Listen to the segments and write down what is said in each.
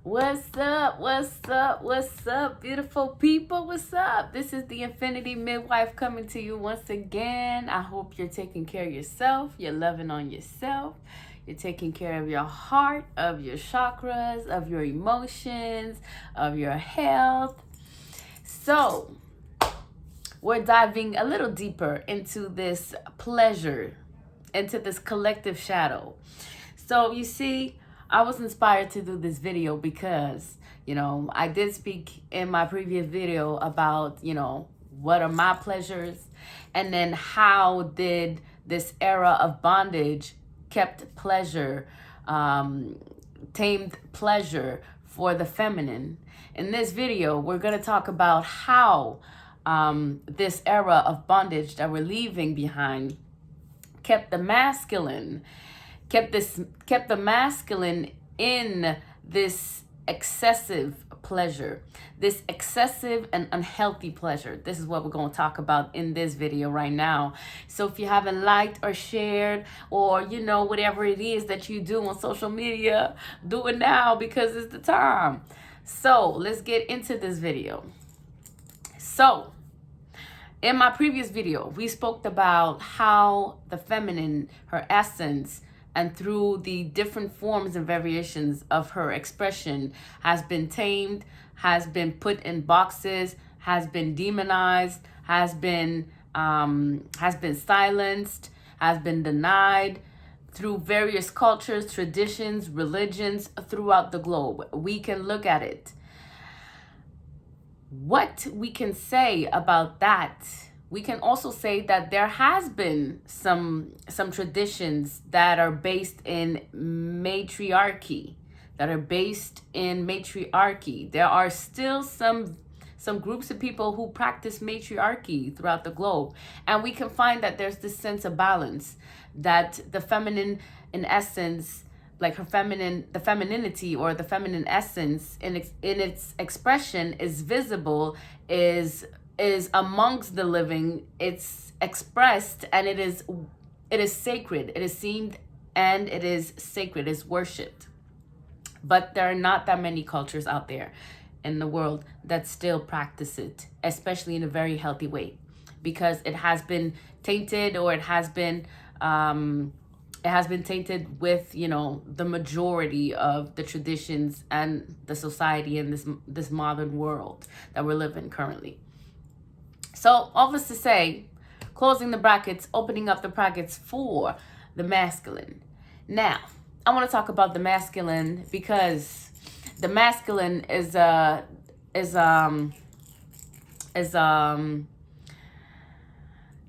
What's up? What's up? What's up, beautiful people? What's up? This is the Infinity Midwife coming to you once again. I hope you're taking care of yourself. You're loving on yourself. You're taking care of your heart, of your chakras, of your emotions, of your health. So, we're diving a little deeper into this pleasure, into this collective shadow. So, you see, I was inspired to do this video because, I did speak in my previous video about, what are my pleasures, and then how did this era of bondage kept pleasure, tamed pleasure for the feminine. In this video, we're going to talk about how this era of bondage that we're leaving behind kept the masculine kept the masculine in this excessive pleasure, this excessive and unhealthy pleasure. This is what we're going to talk about in this video right now. So if you haven't liked or shared or whatever it is that you do on social media, do it now because it's the time. So let's get into this video. So in my previous video, we spoke about how the feminine, her essence, and through the different forms and variations of her expression has been tamed, has been put in boxes, has been demonized, has been silenced, has been denied through various cultures, traditions, religions throughout the globe. We can look at it. What we can say about that, we can also say that there has been some traditions that are based in matriarchy, There are still some groups of people who practice matriarchy throughout the globe, and we can find that there's this sense of balance, that the feminine, in essence, like the femininity or the feminine essence in its expression is visible, is amongst the living, it's expressed, and it is sacred, it is seen, and it is sacred, it's worshipped. But there are not that many cultures out there in the world that still practice it, especially in a very healthy way, because it has been tainted, or it has been tainted with, the majority of the traditions and the society in this modern world that we're living currently. So all this to say, closing the brackets, opening up the brackets for the masculine. Now, I want to talk about the masculine because the masculine so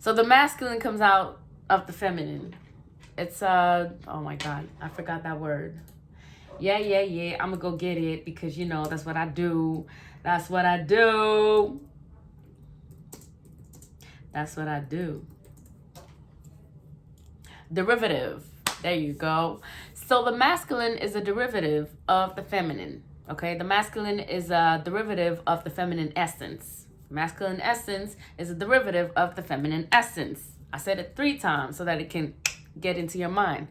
the masculine comes out of the feminine. It's oh my God, I forgot that word. Yeah. I'm gonna go get it because that's what I do. That's what I do. Derivative. There you go. So the masculine is a derivative of the feminine. Okay, the masculine is a derivative of the feminine essence. Masculine essence is a derivative of the feminine essence. I said it 3 times so that it can get into your mind.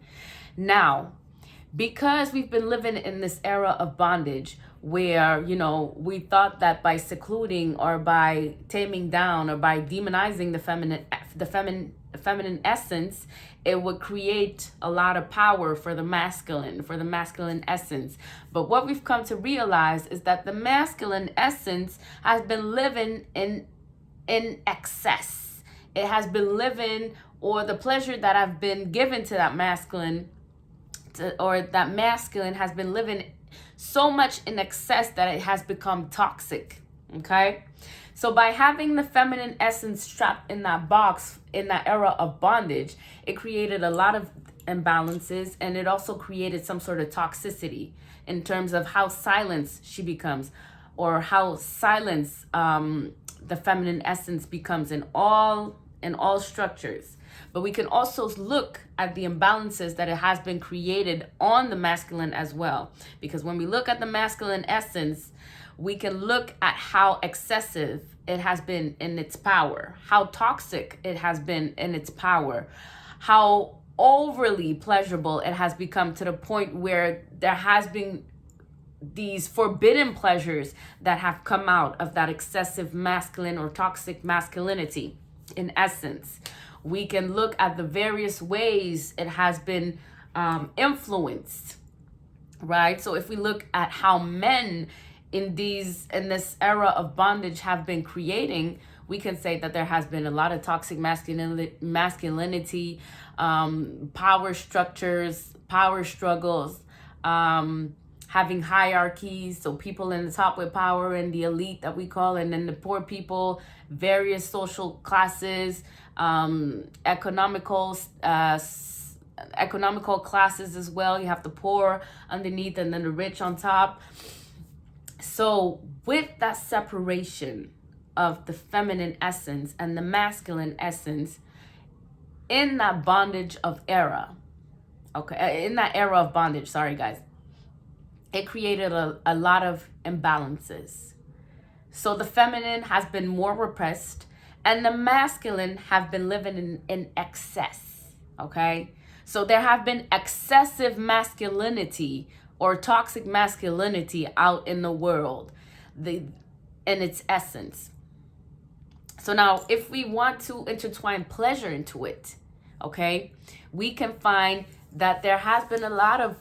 Now, because we've been living in this era of bondage where, we thought that by secluding or by taming down or by demonizing the feminine essence, it would create a lot of power for the masculine essence. But what we've come to realize is that the masculine essence has been living in excess. It has been living, or the pleasure that have been given to that masculine, that masculine has been living so much in excess that it has become toxic. Okay? So by having the feminine essence trapped in that box, in that era of bondage, it created a lot of imbalances, and it also created some sort of toxicity in terms of how silenced she becomes, or how silenced the feminine essence becomes in all structures. But we can also look at the imbalances that it has been created on the masculine as well. Because when we look at the masculine essence, we can look at how excessive it has been in its power, how toxic it has been in its power, how overly pleasurable it has become, to the point where there has been these forbidden pleasures that have come out of that excessive masculine or toxic masculinity. In essence, we can look at the various ways it has been influenced, right? So if we look at how men in this era of bondage have been creating, we can say that there has been a lot of toxic masculinity, power structures, power struggles, having hierarchies. So people in the top with power and the elite that we call, and then the poor people, various social classes, economical classes as well. You have the poor underneath and then the rich on top. So with that separation of the feminine essence and the masculine essence in that bondage of era, okay, in that era of bondage, sorry guys, it created a lot of imbalances. So the feminine has been more repressed and the masculine have been living in excess, okay? So there have been excessive masculinity or toxic masculinity out in the world, in its essence. So now if we want to intertwine pleasure into it, okay, we can find that there has been a lot of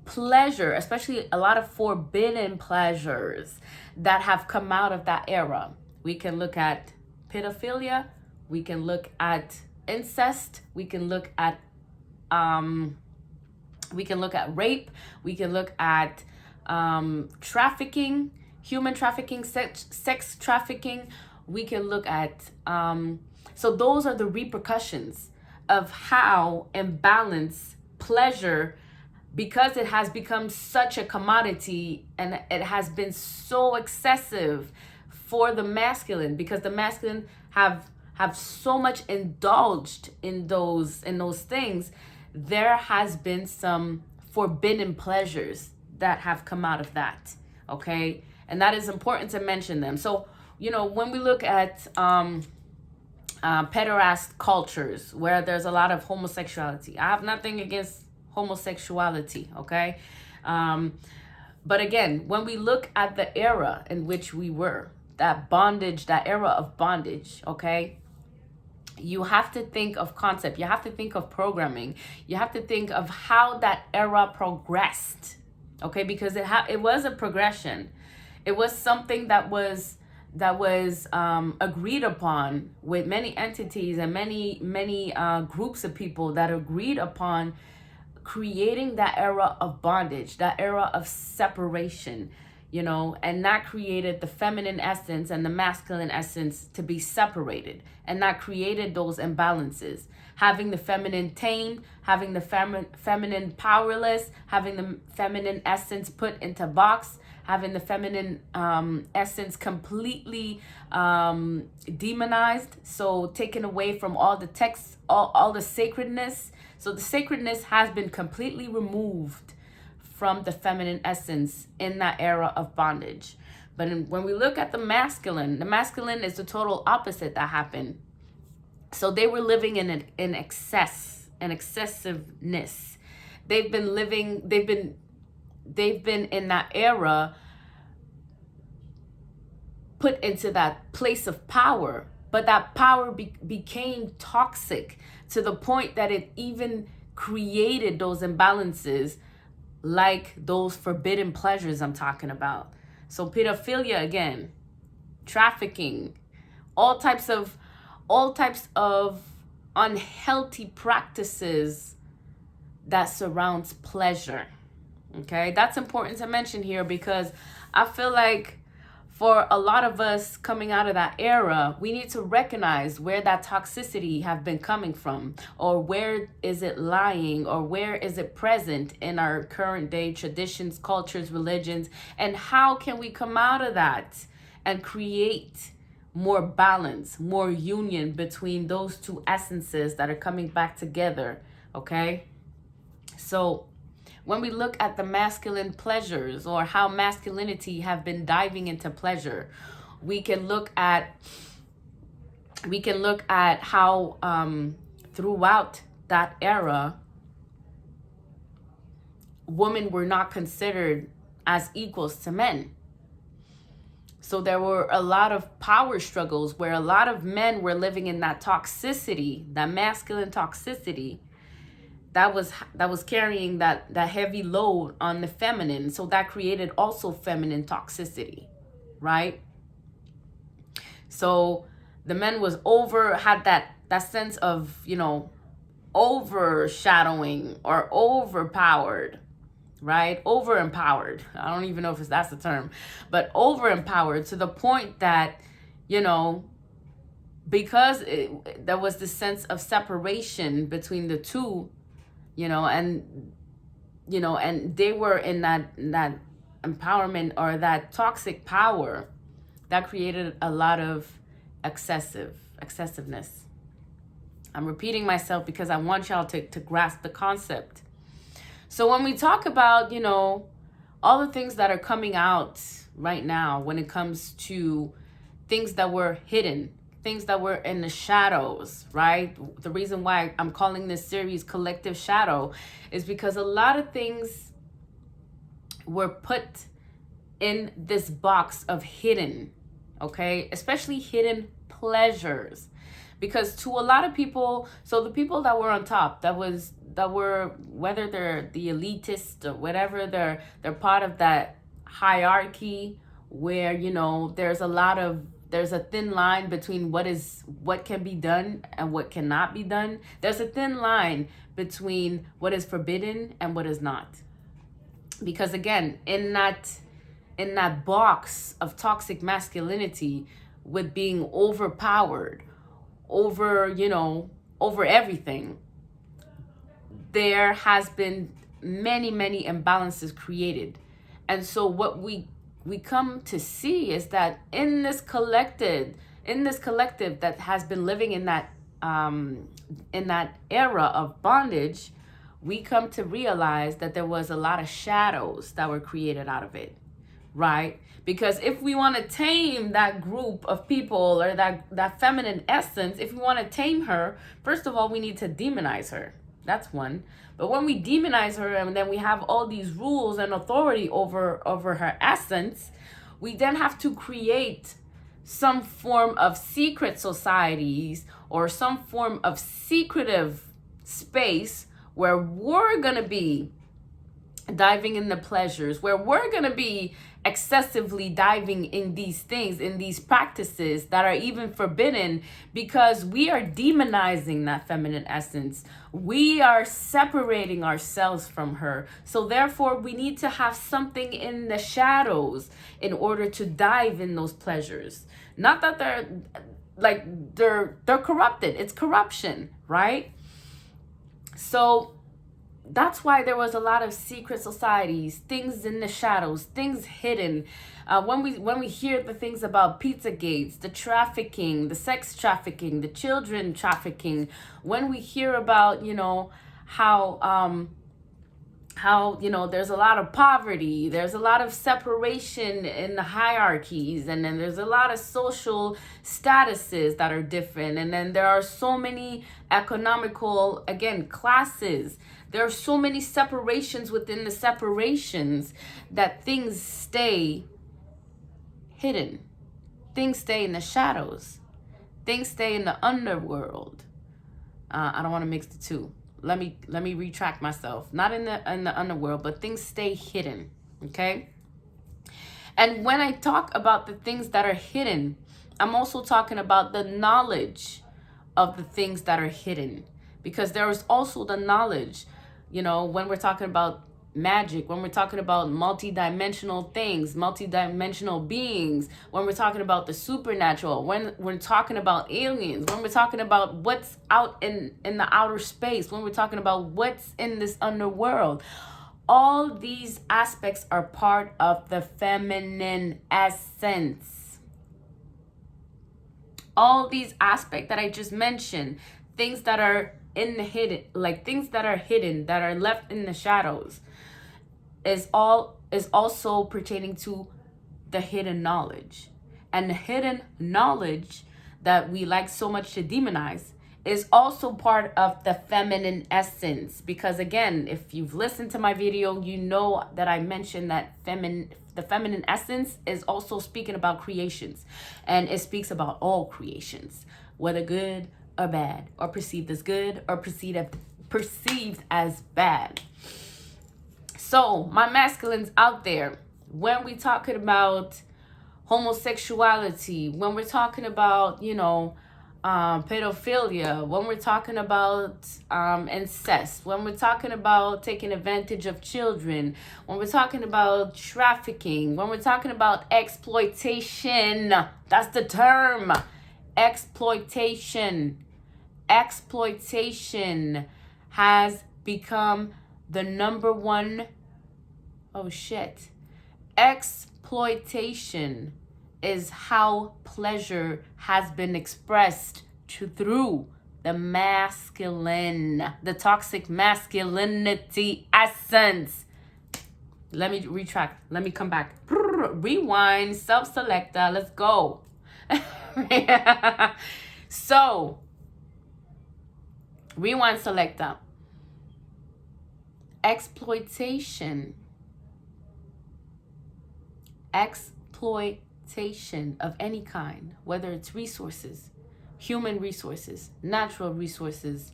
pleasure, especially a lot of forbidden pleasures that have come out of that era. We can look at pedophilia, we can look at incest, we can look at rape, we can look at trafficking, human trafficking, sex trafficking. We can look at so those are the repercussions of how imbalanced pleasure, because it has become such a commodity and it has been so excessive for the masculine, because the masculine have so much indulged in those things. There has been some forbidden pleasures that have come out of that, okay? And that is important to mention them. So, you know, when we look at pederast cultures where there's a lot of homosexuality, I have nothing against homosexuality, okay? But again, when we look at the era in which we were, that bondage, that era of bondage, okay? You have to think of concept. You have to think of programming. You have to think of how that era progressed, okay? Because it was a progression. It was something that was agreed upon with many entities and many groups of people that agreed upon creating that era of bondage, that era of separation, you know, and that created the feminine essence and the masculine essence to be separated. And that created those imbalances. Having the feminine tamed, having the feminine powerless, having the feminine essence put into box, having the feminine essence completely demonized, so taken away from all the texts, all the sacredness. So the sacredness has been completely removed from the feminine essence in that era of bondage. But when we look at the masculine is the total opposite that happened. So they were living in excess and excessiveness. They've been in that era put into that place of power, but that power became toxic to the point that it even created those imbalances, like those forbidden pleasures I'm talking about. So pedophilia again, trafficking, all types of unhealthy practices that surrounds pleasure. Okay, that's important to mention here, because I feel like for a lot of us coming out of that era, we need to recognize where that toxicity have been coming from, or where is it lying, or where is it present in our current day traditions, cultures, religions, and how can we come out of that and create more balance, more union between those two essences that are coming back together, okay? So when we look at the masculine pleasures, or how masculinity have been diving into pleasure, we can look at how throughout that era, women were not considered as equals to men. So there were a lot of power struggles where a lot of men were living in that toxicity, that masculine toxicity, that was carrying that heavy load on the feminine. So that created also feminine toxicity, right? So the men had that sense of, overshadowing or overpowered, right? Overempowered. I don't even know if that's the term, but overempowered to the point that, because there was this sense of separation between the two, and they were in that empowerment or that toxic power that created a lot of excessiveness. I'm repeating myself because I want y'all to grasp the concept. So when we talk about, all the things that are coming out right now when it comes to things that were hidden, things that were in the shadows, right? The reason why I'm calling this series Collective Shadow is because a lot of things were put in this box of hidden, okay? Especially hidden pleasures. Because to a lot of people, so the people that were on top, that were, whether they're the elitist or whatever, they're part of that hierarchy where, there's a thin line between what can be done and what cannot be done. There's a thin line between what is forbidden and what is not. Because again, in that box of toxic masculinity, with being overpowered, over everything, there has been many imbalances created. And so what we come to see is that in this collective that has been living in that era of bondage, we come to realize that there was a lot of shadows that were created out of it, right? Because if we want to tame that group of people or that feminine essence, if we want to tame her, first of all, we need to demonize her. That's one. But when we demonize her and then we have all these rules and authority over her essence, we then have to create some form of secret societies or some form of secretive space where we're going to be diving in the pleasures, where we're going to be excessively diving in these things, in these practices that are even forbidden, because we are demonizing that feminine essence. We are separating ourselves from her. So therefore, we need to have something in the shadows in order to dive in those pleasures. Not that they're corrupted. It's corruption, right? So that's why there was a lot of secret societies, things in the shadows, things hidden. When we hear the things about Pizzagates, the trafficking, the sex trafficking, the children trafficking, when we hear about, how there's a lot of poverty, there's a lot of separation in the hierarchies, and then there's a lot of social statuses that are different, and then there are so many economical, again, classes. There are so many separations within the separations that things stay hidden. Things stay in the shadows. Things stay in the underworld. I don't want to mix the two. Let me retract myself. Not in the underworld, but things stay hidden. Okay? And when I talk about the things that are hidden, I'm also talking about the knowledge of the things that are hidden. Because there is also the knowledge, when we're talking about magic, when we're talking about multidimensional things, multidimensional beings, when we're talking about the supernatural, when we're talking about aliens, when we're talking about what's out in the outer space, when we're talking about what's in this underworld, all these aspects are part of the feminine essence. All these aspects that I just mentioned, things that are in the hidden, like things that are hidden, that are left in the shadows, is also pertaining to the hidden knowledge. And the hidden knowledge that we like so much to demonize is also part of the feminine essence, because again, if you've listened to my video, you know that I mentioned that the feminine essence is also speaking about creations, and it speaks about all creations, whether good or bad, or perceived as good or perceived as bad. So my masculines out there, when we talking about homosexuality, when we're talking about, pedophilia, when we're talking about incest, when we're talking about taking advantage of children, when we're talking about trafficking, when we're talking about exploitation, that's the term, exploitation. Exploitation has become the number one, exploitation is how pleasure has been expressed through the masculine, the toxic masculinity essence. Let me retract. Let me come back. Rewind, self-selector. Let's go. So, rewind selector. Exploitation of any kind, whether it's resources, human resources, natural resources,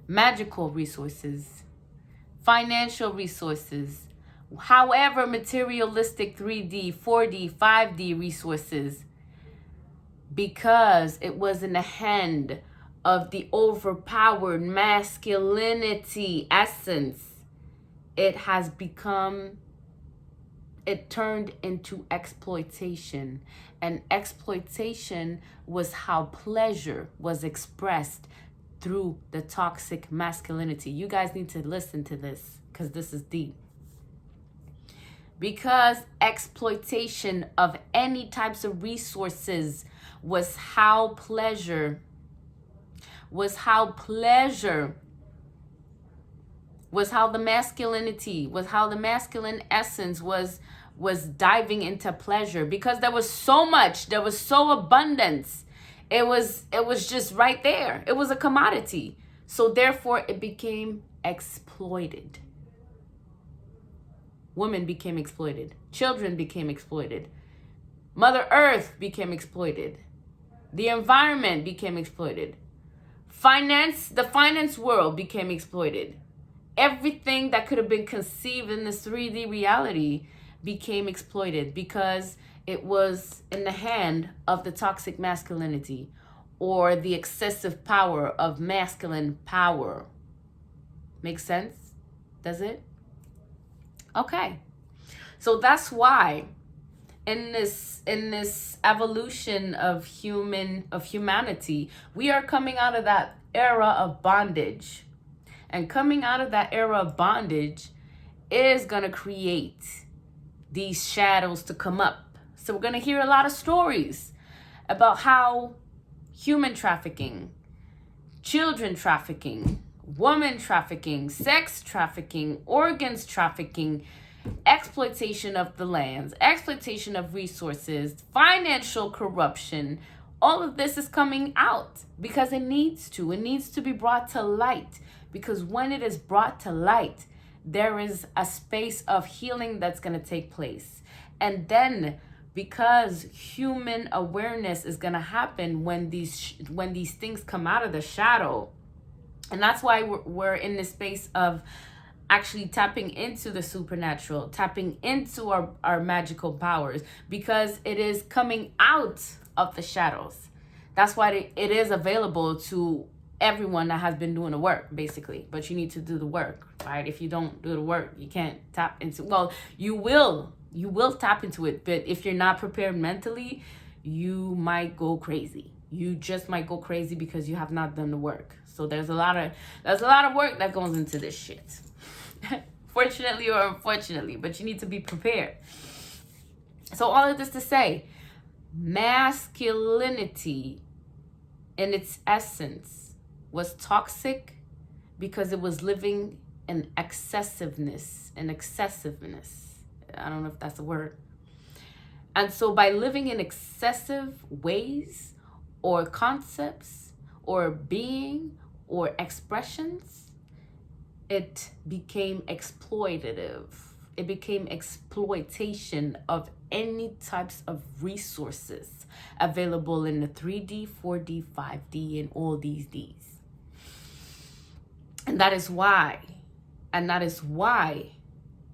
magical resources, financial resources, however materialistic 3D, 4D, 5D resources, because it was in the hand of the overpowered masculinity essence, it turned into exploitation. And exploitation was how pleasure was expressed through the toxic masculinity. You guys need to listen to this, because this is deep. Because exploitation of any types of resources was how pleasure was how the masculinity, was how the masculine essence was diving into pleasure, because there was so abundance. It was just right there. It was a commodity. So therefore it became exploited. Women became exploited. Children became exploited. Mother Earth became exploited. The environment became exploited. The finance world became exploited. Everything that could have been conceived in this 3D reality became exploited, because it was in the hand of the toxic masculinity, or the excessive power of masculine power. Makes sense? Does it? Okay. So that's why in this evolution of humanity, we are coming out of that era of bondage. And coming out of that era of bondage is going to create these shadows to come up. So we're going to hear a lot of stories about how human trafficking, children trafficking, woman trafficking, sex trafficking, organs trafficking, exploitation of the lands, exploitation of resources, financial corruption, all of this is coming out because it needs to. It needs to be brought to light, because when it is brought to light, there is a space of healing that's going to take place. And then, because human awareness is going to happen when these things come out of the shadow, and that's why we're in this space of actually tapping into the supernatural, tapping into our magical powers, because it is coming out of the shadows. That's why it is available to everyone that has been doing the work, basically. But you need to do the work, right? If you don't do the work, you can't tap into, well, you will tap into it, but if you're not prepared mentally, you might go crazy. You just might go crazy because you have not done the work. So there's a lot of work that goes into this shit. Fortunately or unfortunately, but you need to be prepared. So all of this to say, masculinity in its essence was toxic because it was living in excessiveness. I don't know if that's a word. And so by living in excessive ways or concepts or being or expressions, it became exploitative. It became exploitation of any types of resources available in the 3D, 4D, 5D, and all these Ds. And that is why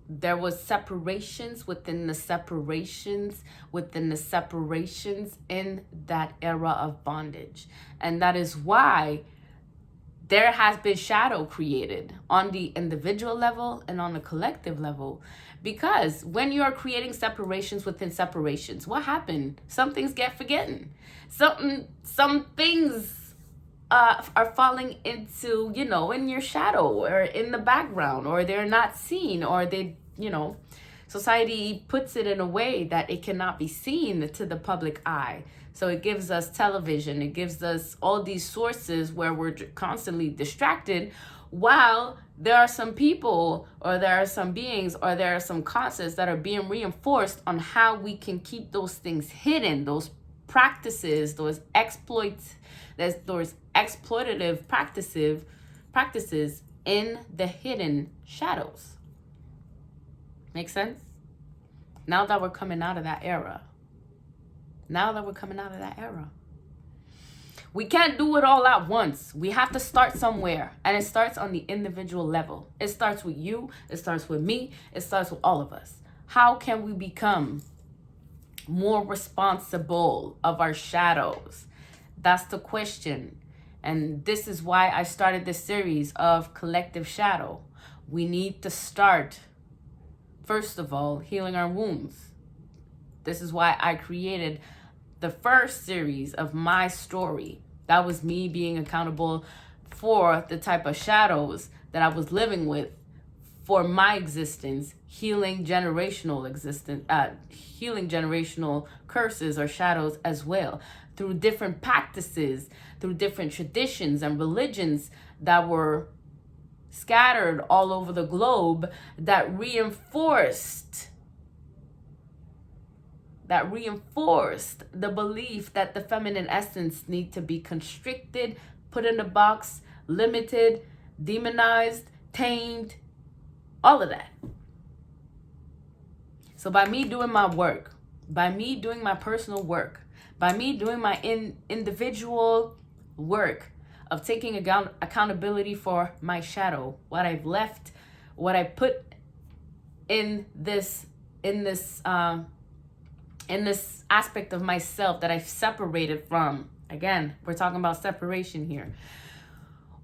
there was separations within the separations within the separations in that era of bondage. And that is why there has been shadow created on the individual level and on the collective level. Because when you are creating separations within separations, what happened? Some things get forgotten. Some things are falling into, in your shadow or in the background, or they're not seen, or they, society puts it in a way that it cannot be seen to the public eye. So it gives us television, it gives us all these sources where we're constantly distracted, while there are some people, or there are some beings, or there are some concepts that are being reinforced on how we can keep those things hidden, those practices, those exploitative practices in the hidden shadows. Make sense? Now that we're coming out of that era. We can't do it all at once. We have to start somewhere. And it starts on the individual level. It starts with you. It starts with me. It starts with all of us. How can we become more responsible of our shadows? That's the question. And this is why I started this series of collective shadow. We need to start, first of all, healing our wounds. This is why I created the first series of my story. That was me being accountable for the type of shadows that I was living with for my existence, healing generational curses or shadows as well, through different practices, through different traditions and religions that were scattered all over the globe, that reinforced the belief that the feminine essence need to be constricted, put in a box, limited, demonized, tamed, all of that. So by me doing my work, by me doing my personal work, by me doing my individual work of taking accountability for my shadow, what I've left, what I put in this aspect of myself that I've separated from. Again, we're talking about separation here.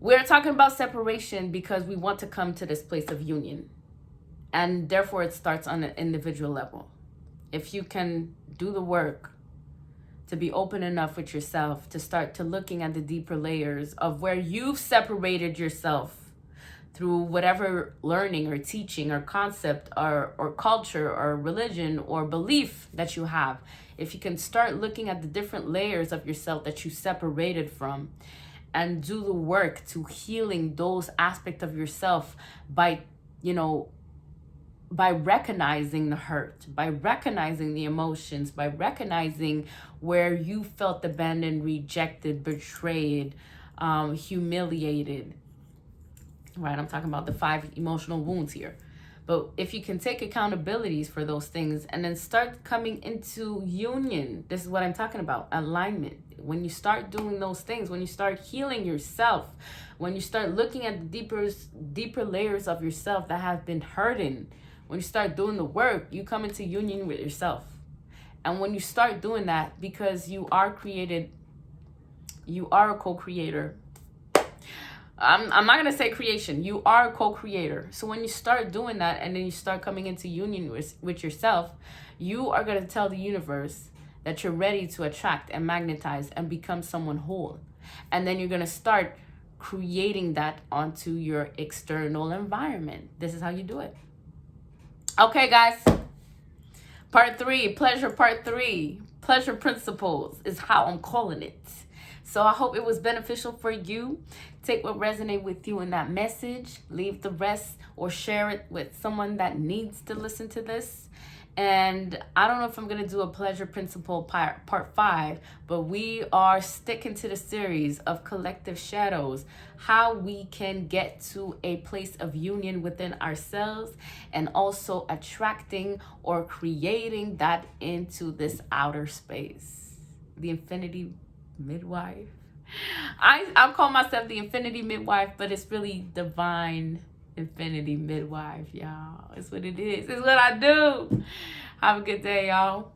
We're talking about separation because we want to come to this place of union. And therefore, it starts on an individual level. If you can do the work to be open enough with yourself, to start to looking at the deeper layers of where you've separated yourself through whatever learning or teaching or concept or culture or religion or belief that you have, if you can start looking at the different layers of yourself that you separated from, and do the work to healing those aspects of yourself by recognizing the hurt, by recognizing the emotions, by recognizing where you felt abandoned, rejected, betrayed, humiliated. Right, I'm talking about the 5 emotional wounds here. But if you can take accountabilities for those things and then start coming into union, this is what I'm talking about, alignment. When you start doing those things, when you start healing yourself, when you start looking at the deeper layers of yourself that have been hurting, when you start doing the work, you come into union with yourself. And when you start doing that, because you are created, you are a co-creator. I'm not going to say creation. You are a co-creator. So when you start doing that and then you start coming into union with yourself, you are going to tell the universe that you're ready to attract and magnetize and become someone whole. And then you're going to start creating that onto your external environment. This is how you do it. Okay, guys. Part 3, pleasure part 3. Pleasure principles is how I'm calling it. So I hope it was beneficial for you. Take what resonated with you in that message. Leave the rest or share it with someone that needs to listen to this. And I don't know if I'm going to do a pleasure principle part 5, but we are sticking to the series of collective shadows, how we can get to a place of union within ourselves and also attracting or creating that into this outer space. The infinity midwife. I call myself the infinity midwife, but it's really divine infinity midwife, y'all. It's what it is. It's what I do. Have a good day, y'all.